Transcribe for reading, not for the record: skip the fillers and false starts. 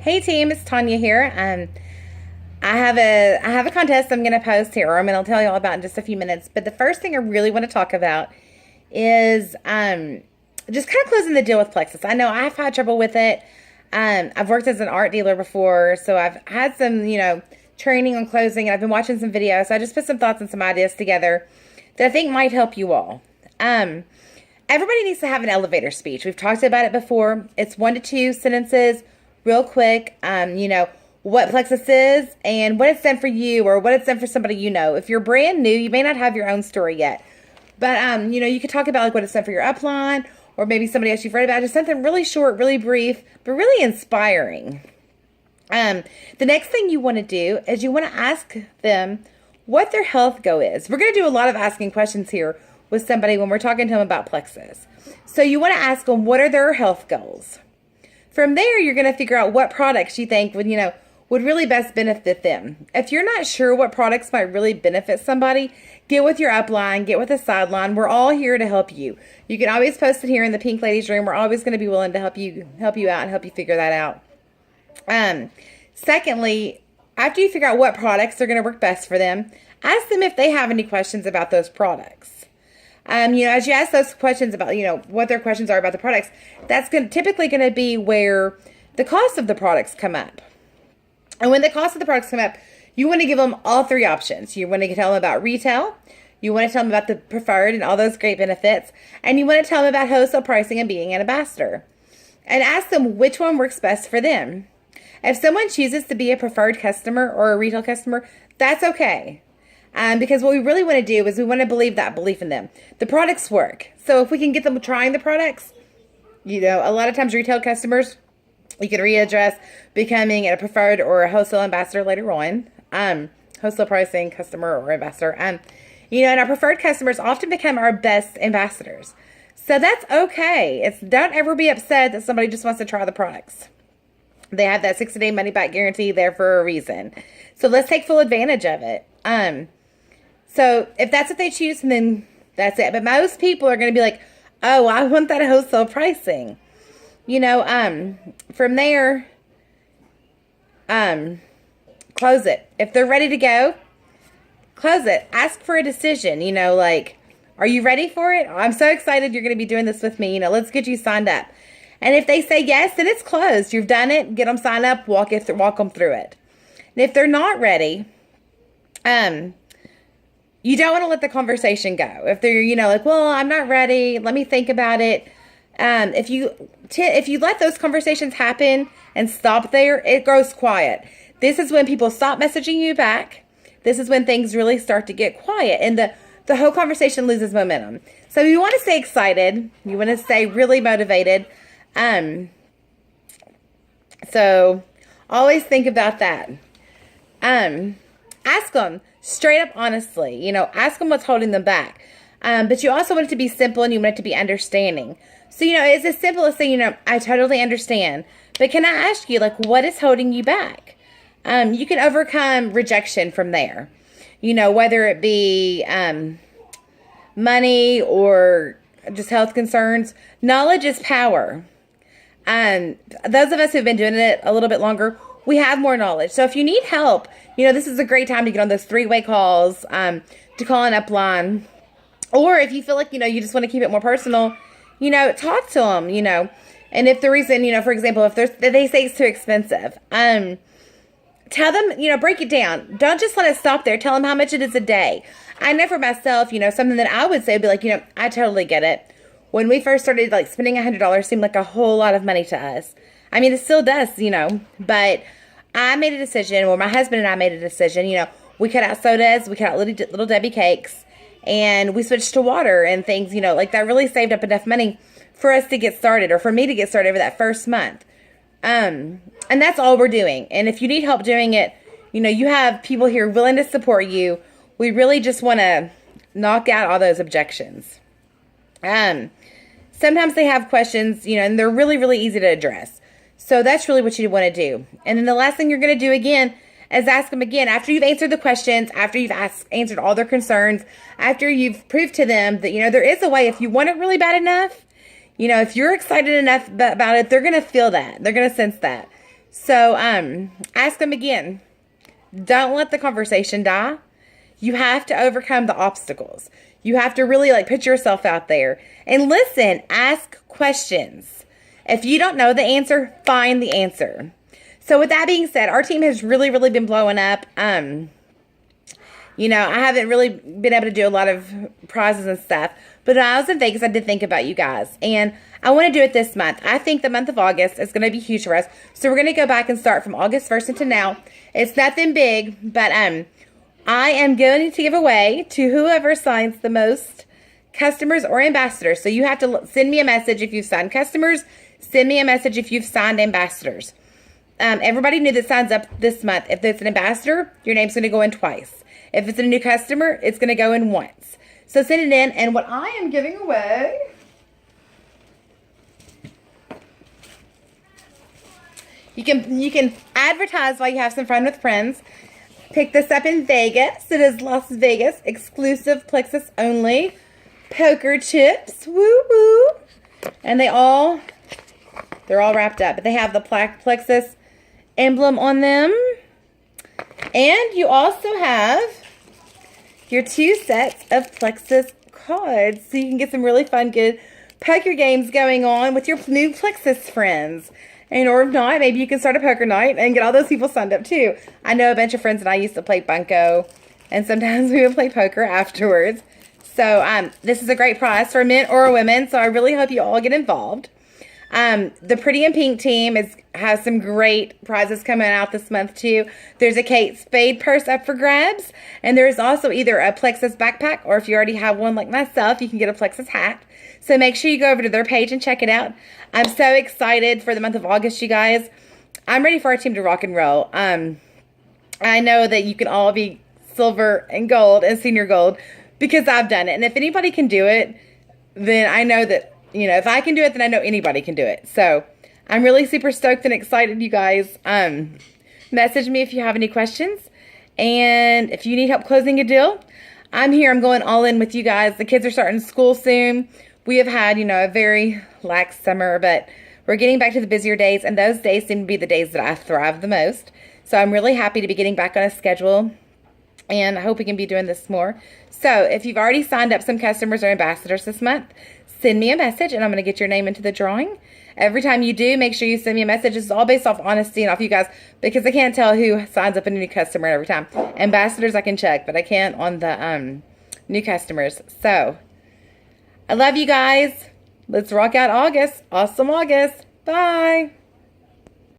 Hey team, it's Tanya here. I have a contest I'm going to post here, or I'm going to tell you all about in just a few minutes. But the first thing I really want to talk about is just kind of closing the deal with Plexus. I know I've had trouble with it. I've worked as an art dealer before, so I've had some training on closing, and I've been watching some videos. So I just put some thoughts and some ideas together that I think might help you all. Everybody needs to have an elevator speech. We've talked about it before. It's 1 to 2 sentences, real quick. What Plexus is and what it's done for you or what it's done for somebody you know. If you're brand new, you may not have your own story yet. But, you could talk about like what it's done for your upline or maybe somebody else you've read about. Just something really short, really brief, but really inspiring. The next thing you want to do is you want to ask them what their health goal is. We're going to do a lot of asking questions here with somebody when we're talking to them about Plexus. So you want to ask them what are their health goals. From there, you're going to figure out what products you think would really best benefit them. If you're not sure what products might really benefit somebody, get with your upline, get with a sideline. We're all here to help you. You can always post it here in the Pink Ladies room. We're always going to be willing to help you out and help you figure that out. Secondly, after you figure out what products are going to work best for them, ask them if they have any questions about those products. As you ask those questions about, what their questions are about the products, that's typically going to be where the cost of the products come up. And when the cost of the products come up, you want to give them all three options. You want to tell them about retail, you want to tell them about the preferred and all those great benefits, and you want to tell them about wholesale pricing and being an ambassador. And ask them which one works best for them. If someone chooses to be a preferred customer or a retail customer, that's okay. Because what we really want to do is we want to believe that belief in them. The products work. So if we can get them trying the products, a lot of times retail customers, you can readdress becoming a preferred or a wholesale ambassador later on. Wholesale pricing, customer or ambassador. And our preferred customers often become our best ambassadors. So that's okay. Don't ever be upset that somebody just wants to try the products. They have that 60-day money-back guarantee there for a reason. So let's take full advantage of it. So if that's what they choose, then that's it. But most people are going to be like, oh, I want that wholesale pricing. From there, close it. If they're ready to go, close it. Ask for a decision, are you ready for it? I'm so excited you're going to be doing this with me. Let's get you signed up. And if they say yes, then it's closed. You've done it. Get them signed up. Walk them through it. And if they're not ready, you don't want to let the conversation go. If they're, well, I'm not ready. Let me think about it. If you let those conversations happen and stop there, it grows quiet. This is when people stop messaging you back. This is when things really start to get quiet and the whole conversation loses momentum. So you want to stay excited. You want to stay really motivated. So always think about that. Ask them straight up honestly, ask them what's holding them back. But you also want it to be simple and you want it to be understanding. So, it's as simple as saying, I totally understand, but can I ask you, what is holding you back? You can overcome rejection from there, whether it be, money or just health concerns. Knowledge is power. Those of us who've been doing it a little bit longer, we have more knowledge. So if you need help, this is a great time to get on those 3-way calls, to call an upline. Or if you feel like, you just want to keep it more personal, talk to them, And if the reason, for example, if they say it's too expensive, tell them, break it down. Don't just let it stop there. Tell them how much it is a day. I know for myself, something that I would say would be like, I totally get it. When we first started, spending $100 seemed like a whole lot of money to us. I mean, it still does, but I made a decision, my husband and I made a decision, we cut out sodas, we cut out little Debbie cakes, and we switched to water and things, that really saved up enough money for us to get started, or for me to get started over that first month. And that's all we're doing. And if you need help doing it, you have people here willing to support you. We really just want to knock out all those objections. Sometimes they have questions, and they're really, really easy to address. So that's really what you want to do. And then the last thing you're going to do again is ask them again after you've answered the questions, after you've answered all their concerns, after you've proved to them that, there is a way. If you want it really bad enough, if you're excited enough about it, they're going to feel that. They're going to sense that. So, ask them again. Don't let the conversation die. You have to overcome the obstacles. You have to really like put yourself out there and listen, ask questions. If you don't know the answer, find the answer. So with that being said, our team has really, really been blowing up. You know, I haven't really been able to do a lot of prizes and stuff, but when I was in Vegas, I did think about you guys, and I want to do it this month. I think the month of August is going to be huge for us, so we're going to go back and start from August 1st into now. It's nothing big, but I am going to give away to whoever signs the most customers or ambassadors. So you have to send me a message if you've signed customers. Send me a message if you've signed ambassadors. Everybody new that signs up this month, if it's an ambassador, your name's going to go in twice. If it's a new customer, it's going to go in once. So send it in. And what I am giving away, you can advertise while you have some fun with friends. Pick this up in Vegas. It is Las Vegas exclusive, Plexus only poker chips. Woo woo. And they're all wrapped up, but they have the Plexus emblem on them. And you also have your 2 sets of Plexus cards, so you can get some really fun, good poker games going on with your new Plexus friends. And or if not, maybe you can start a poker night and get all those people signed up too. I know a bunch of friends and I used to play bunco, and sometimes we would play poker afterwards. So this is a great prize for men or women, so I really hope you all get involved. The Pretty in Pink team has some great prizes coming out this month too. There's a Kate Spade purse up for grabs, and there's also either a Plexus backpack, or if you already have one like myself, you can get a Plexus hat. So make sure you go over to their page and check it out. I'm so excited for the month of August, you guys. I'm ready for our team to rock and roll. I know that you can all be silver and gold and senior gold because I've done it. And if anybody can do it, then I know that, you know, if I can do it, then I know anybody can do it. So I'm really super stoked and excited, you guys. Message me if you have any questions. And if you need help closing a deal, I'm here. I'm going all in with you guys. The kids are starting school soon. We have had, you know, a very lax summer, but we're getting back to the busier days. And those days seem to be the days that I thrive the most. So I'm really happy to be getting back on a schedule. And I hope we can be doing this more. So if you've already signed up some customers or ambassadors this month, send me a message and I'm going to get your name into the drawing. Every time you do, make sure you send me a message. It's all based off honesty and off you guys, because I can't tell who signs up a new customer every time. Ambassadors I can check, but I can't on the new customers. So I love you guys. Let's rock out August. Awesome August. Bye.